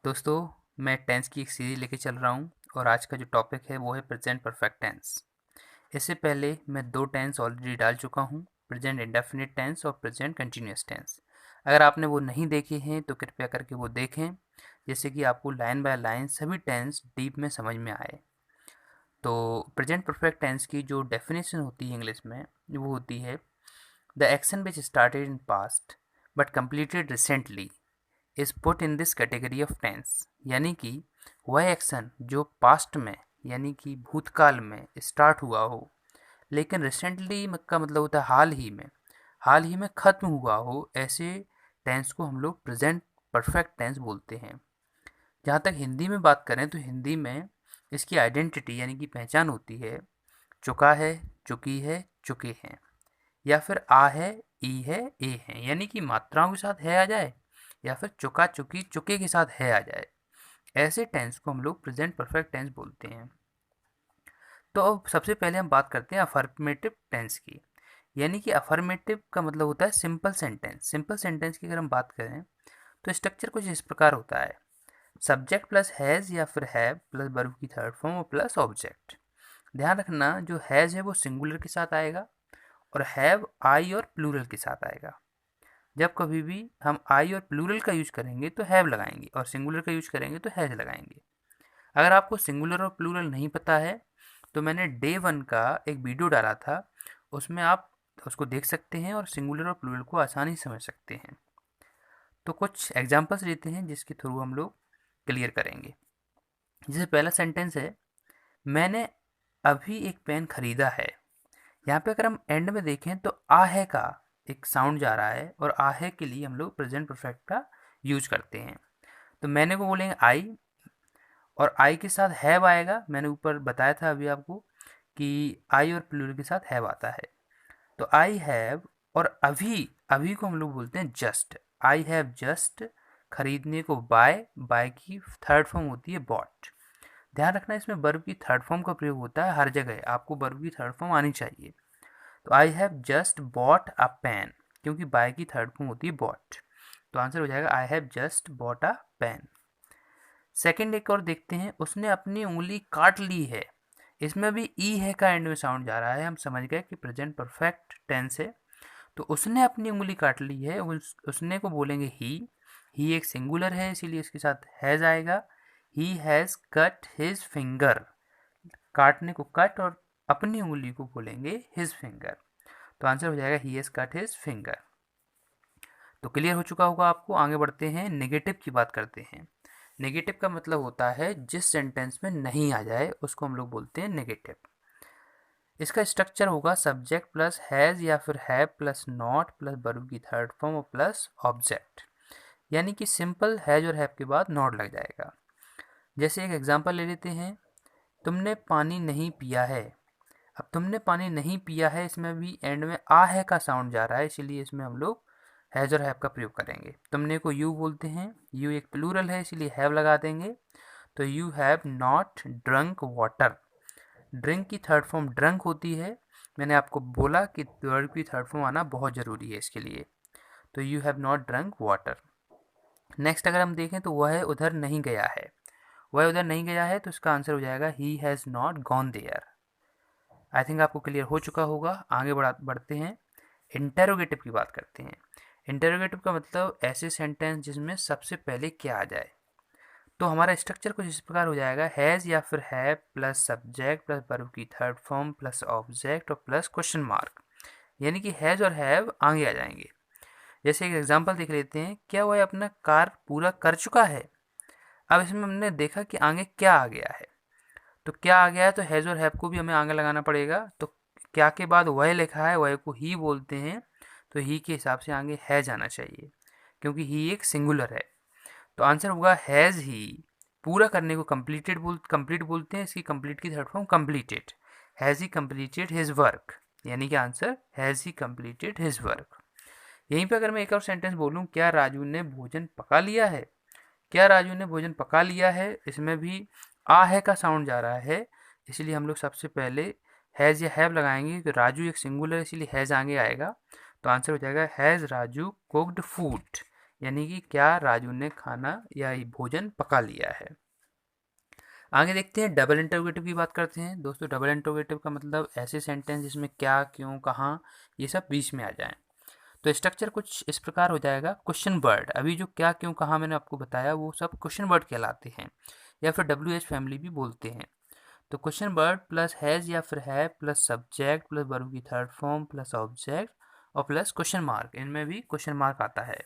दोस्तों, मैं टेंस की एक सीरीज लेके चल रहा हूँ और आज का जो टॉपिक है वो है प्रेजेंट परफेक्ट टेंस। इससे पहले मैं दो टेंस ऑलरेडी डाल चुका हूँ, प्रेजेंट इंडेफिनिट टेंस और प्रेजेंट कंटिन्यूस टेंस। अगर आपने वो नहीं देखे हैं तो कृपया करके वो देखें, जिससे कि आपको लाइन बाय लाइन सभी टेंस डीप में समझ में आए। तो प्रेजेंट परफेक्ट टेंस की जो डेफिनेशन होती है इंग्लिश में, वो होती है the action which started in past but completed recently is put in this category of tense. यानी कि वह एक्शन जो पास्ट में यानी कि भूतकाल में स्टार्ट हुआ हो, लेकिन रिसेंटली का मतलब होता है हाल ही में ख़त्म हुआ हो, ऐसे टेंस को हम लोग प्रेजेंट परफेक्ट टेंस बोलते हैं। जहाँ तक हिंदी में बात करें तो हिंदी में इसकी आइडेंटिटी यानी कि पहचान होती है चुका है, चुकी है, चुके हैं, या फिर आ है, ई है, ए है, यानी कि मात्राओं के साथ है आ जाए या फिर चुका, चुकी, चुके के साथ है आ जाए। ऐसे टेंस को हम लोग प्रेजेंट परफेक्ट टेंस बोलते हैं। तो अब सबसे पहले हम बात करते हैं अफर्मेटिव टेंस की। यानी कि अफर्मेटिव का मतलब होता है सिंपल सेंटेंस। सिंपल सेंटेंस की अगर हम बात करें तो स्ट्रक्चर कुछ इस प्रकार होता है: सब्जेक्ट प्लस हैज़ या फिर हैव प्लस वर्ब की थर्ड फॉर्म और प्लस ऑब्जेक्ट। ध्यान रखना, जो हैज़ है वो सिंगुलर के साथ आएगा और हैव आई और प्लूरल के साथ आएगा। जब कभी भी हम आई और प्लूरल का यूज करेंगे तो हैव लगाएंगे और सिंगुलर का यूज करेंगे तो हैज लगाएंगे। अगर आपको सिंगुलर और प्लूरल नहीं पता है तो मैंने डे वन का एक वीडियो डाला था, उसमें आप उसको देख सकते हैं और सिंगुलर और प्लूरल को आसानी से समझ सकते हैं। तो कुछ एग्जांपल्स लेते हैं जिसके थ्रू हम लोग क्लियर करेंगे। जैसे पहला सेंटेंस है, मैंने अभी एक पेन खरीदा है। यहाँ पे अगर हम एंड में देखें तो आ है का एक साउंड जा रहा है और आ है के लिए हम लोग प्रेजेंट परफेक्ट का यूज करते हैं। तो मैंने को बोलेंगे आई और आई के साथ हैव आएगा। मैंने ऊपर बताया था अभी आपको कि आई और प्लूरल के साथ हैव आता है। तो आई हैव और अभी, अभी को हम लोग बोलते हैं जस्ट। I have just. खरीदने को बाय, बाय की थर्ड फॉर्म होती है बॉट। ध्यान रखना, इसमें वर्ब की थर्ड फॉर्म का प्रयोग होता है हर जगह, आपको वर्ब की थर्ड फॉर्म आनी चाहिए। तो I have just bought a pen, क्योंकि बाय की थर्ड फॉर्म होती है बॉट। तो आंसर हो जाएगा I have just bought a pen. Second एक और देखते हैं, उसने अपनी उंगली काट ली है। इसमें भी ई है का एंड में साउंड जा रहा है, हम समझ गए कि प्रेजेंट परफेक्ट टेंस है। तो उसने अपनी उंगली काट ली है, उसने को बोलेंगे ही एक सिंगुलर है इसीलिए इसके साथ हैज आएगा। He has cut his finger. काटने को कट और अपनी उंगली को बोलेंगे हिज फिंगर। तो आंसर हो जाएगा he has cut his finger. तो क्लियर हो चुका होगा आपको। आगे बढ़ते हैं, नेगेटिव की बात करते हैं। नेगेटिव का मतलब होता है जिस सेंटेंस में नहीं आ जाए उसको हम लोग बोलते हैं नेगेटिव। इसका स्ट्रक्चर होगा सब्जेक्ट प्लस हैज़ या फिर have plus not plus verb की थर्ड फॉर्म और प्लस ऑब्जेक्ट। यानी कि सिंपल हैज और हैव के बाद नॉट लग जाएगा। जैसे एक एग्जांपल ले लेते हैं, तुमने पानी नहीं पिया है। अब तुमने पानी नहीं पिया है, इसमें भी एंड में आ है का साउंड जा रहा है, इसीलिए इसमें हम लोग हैज और हैव का प्रयोग करेंगे। तुमने को यू बोलते हैं, यू एक प्लूरल है इसीलिए हैव लगा देंगे। तो you have not drunk water. Drink की थर्ड फॉर्म ड्रंक होती है। मैंने आपको बोला कि वर्ब की थर्ड फॉर्म आना बहुत ज़रूरी है इसके लिए। तो you have not drunk water. Next अगर हम देखें तो वह उधर नहीं गया है। वह उधर नहीं गया है तो इसका आंसर हो जाएगा he has not gone there. I think आपको क्लियर हो चुका होगा। आगे बढ़ते हैं, इंटेरोगेटिव की बात करते हैं। इंटेरोगेटिव का मतलब ऐसे सेंटेंस जिसमें सबसे पहले क्या आ जाए। तो हमारा स्ट्रक्चर कुछ इस प्रकार हो जाएगा: हैज़ या फिर have plus subject plus verb की थर्ड फॉर्म प्लस ऑब्जेक्ट और प्लस क्वेश्चन मार्क। यानी कि हैज़ और हैव आगे आ जाएंगे। जैसे एक एग्जांपल देख लेते हैं, क्या वह अपना कार्य पूरा कर चुका है। अब इसमें हमने देखा कि आगे क्या आ गया है। तो क्या आ गया है तो हैज़ और हैव को भी हमें आगे लगाना पड़ेगा। तो क्या के बाद वह लिखा है, वह को ही बोलते हैं, तो ही के हिसाब से आगे है जाना चाहिए, क्योंकि ही एक सिंगुलर है। तो आंसर होगा हैज़ ही। पूरा करने को कंप्लीट बोलते हैं। इसकी कंप्लीट की third form completed. Has he completed his work, यानी कि answer has he completed his work. यहीं पे अगर मैं एक और सेंटेंस बोलूँ, क्या राजू ने भोजन पका लिया है। क्या राजू ने भोजन पका लिया है, इसमें भी आ है का साउंड जा रहा है, इसलिए हम लोग सबसे पहले हैज़ या हैव लगाएंगे। तो राजू एक सिंगुलर है इसलिए हैज़ आगे आएगा। तो आंसर हो जाएगा हैज़ राजू कुक्ड फूड, यानी कि क्या राजू ने खाना या भोजन पका लिया है। आगे देखते हैं डबल इंटरोगेटिव की बात करते हैं। दोस्तों डबल इंटरोगेटिव का मतलब ऐसे सेंटेंस जिसमें क्या, क्यों, कहाँ ये सब बीच में आ जाएं। तो स्ट्रक्चर कुछ इस प्रकार हो जाएगा। क्वेश्चन वर्ड, अभी जो क्या, क्यों, कहाँ मैंने आपको बताया वो सब क्वेश्चन वर्ड कहलाते हैं, या फिर WH फैमिली भी बोलते हैं। तो क्वेश्चन वर्ड प्लस हैज़ या फिर है प्लस सब्जेक्ट प्लस वर्ब की थर्ड फॉर्म प्लस ऑब्जेक्ट और प्लस क्वेश्चन मार्क, इनमें भी क्वेश्चन मार्क आता है।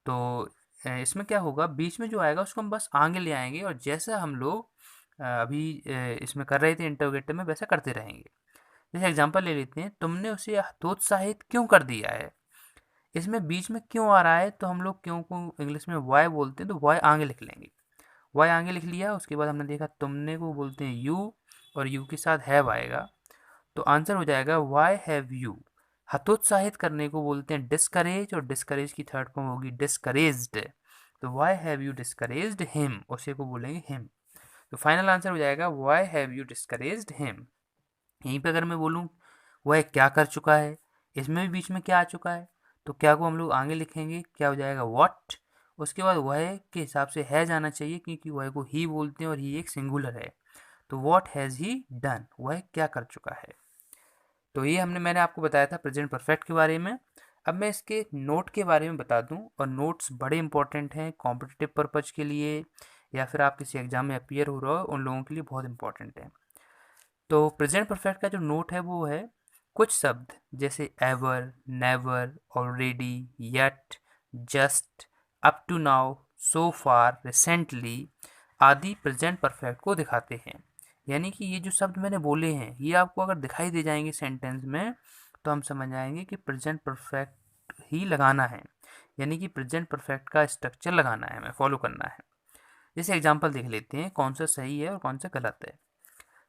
तो इसमें क्या होगा, बीच में जो आएगा उसको हम बस आगे ले आएंगे और जैसा हम लोग अभी इसमें कर रहे थे इंटरोगेटिव में, वैसा करते रहेंगे। जैसे एग्जांपल ले लेते हैं, तुमने उसे हतोत्साहित क्यों कर दिया है। इसमें बीच में क्यों आ रहा है, तो हम लोग क्यों को इंग्लिश में वाई बोलते हैं, तो वाई आगे लिख लेंगे। वाई आगे लिख लिया, उसके बाद हमने देखा तुमने को बोलते हैं यू, और यू के साथ हैव आएगा, तो आंसर हो जाएगा वाई हैव यू। हतोत्साहित करने को बोलते हैं डिस्करेज, और डिस्करेज की थर्ड फॉर्म होगी डिस्करेज्ड। तो why have you discouraged him, उसे को बोलेंगे हिम। तो फाइनल आंसर हो जाएगा why have you discouraged him. यहीं पे अगर मैं बोलूँ वह क्या कर चुका है, इसमें भी बीच में क्या आ चुका है, तो क्या को हम लोग आगे लिखेंगे, क्या हो जाएगा व्हाट। उसके बाद वह के हिसाब से है जाना चाहिए, क्योंकि वह को ही बोलते हैं और ही एक सिंगुलर है। तो व्हाट हैज़ ही डन, वह क्या कर चुका है। तो ये मैंने आपको बताया था प्रेजेंट परफेक्ट के बारे में। अब मैं इसके नोट के बारे में बता दूं, और नोट्स बड़े इंपॉर्टेंट हैं कॉम्पिटिटिव पर्पज़ के लिए, या फिर आप किसी एग्जाम में अपियर हो रहा हो उन लोगों के लिए बहुत इंपॉर्टेंट है। तो प्रेजेंट परफेक्ट का जो नोट है वो है कुछ शब्द जैसे ever, never, already, yet, just, up to now, so far, recently आदि प्रेजेंट परफेक्ट को दिखाते हैं। यानी कि ये जो शब्द मैंने बोले हैं ये आपको अगर दिखाई दे जाएंगे सेंटेंस में, तो हम समझ आएंगे कि प्रेजेंट परफेक्ट ही लगाना है, यानी कि प्रेजेंट परफेक्ट का स्ट्रक्चर लगाना है, हमें फॉलो करना है। जैसे एग्जांपल देख लेते हैं कौन सा सही है और कौन सा गलत है।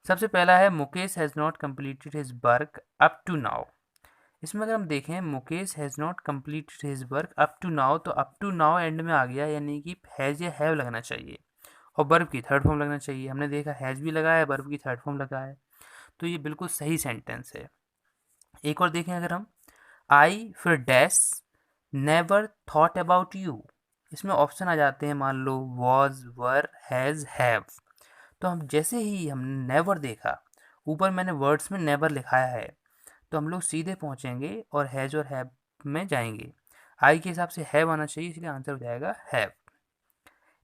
सबसे पहला है Mukesh has not completed his work up to now. इसमें अगर हम देखें Mukesh has not completed his work up to now, तो अप टू नाउ एंड में आ गया, यानी कि हैज़ या हैव लगना चाहिए और वर्ब की थर्ड फॉर्म लगना चाहिए। हमने देखा हैज़ भी लगा है, वर्ब की थर्ड फॉर्म लगा है, तो ये बिल्कुल सही सेंटेंस है। एक और देखें अगर हम, आई फिर dash never thought about you. इसमें ऑप्शन आ जाते हैं, मान लो वॉज, वर, हैज़, हैव। तो हम जैसे ही हमने नेवर देखा, ऊपर मैंने वर्ड्स में नेवर लिखाया है, तो हम लोग सीधे पहुंचेंगे और हैज और हैव में जाएंगे। आई के हिसाब से हैव आना चाहिए, इसलिए आंसर हो जाएगा हैव।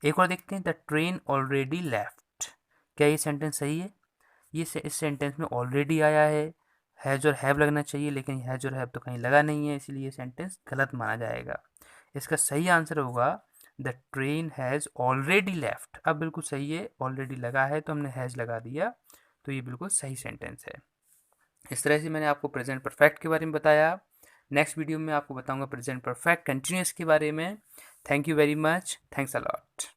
एक और देखते हैं, द ट्रेन ऑलरेडी लेफ्ट। क्या ये सेंटेंस सही है? इस सेंटेंस में ऑलरेडी आया है, हैज और हैव लगना चाहिए, लेकिन हैज और हैव तो कहीं लगा नहीं है, इसलिए ये सेंटेंस गलत माना जाएगा। इसका सही आंसर होगा the train has already left. अब बिल्कुल सही है, ऑलरेडी लगा है तो हमने हैज़ लगा दिया, तो ये बिल्कुल सही सेंटेंस है। इस तरह से मैंने आपको प्रेजेंट परफेक्ट के बारे में बताया। नेक्स्ट वीडियो में आपको बताऊंगा प्रेजेंट परफेक्ट कंटिन्यूस के बारे में। Thank you very much, thanks a lot.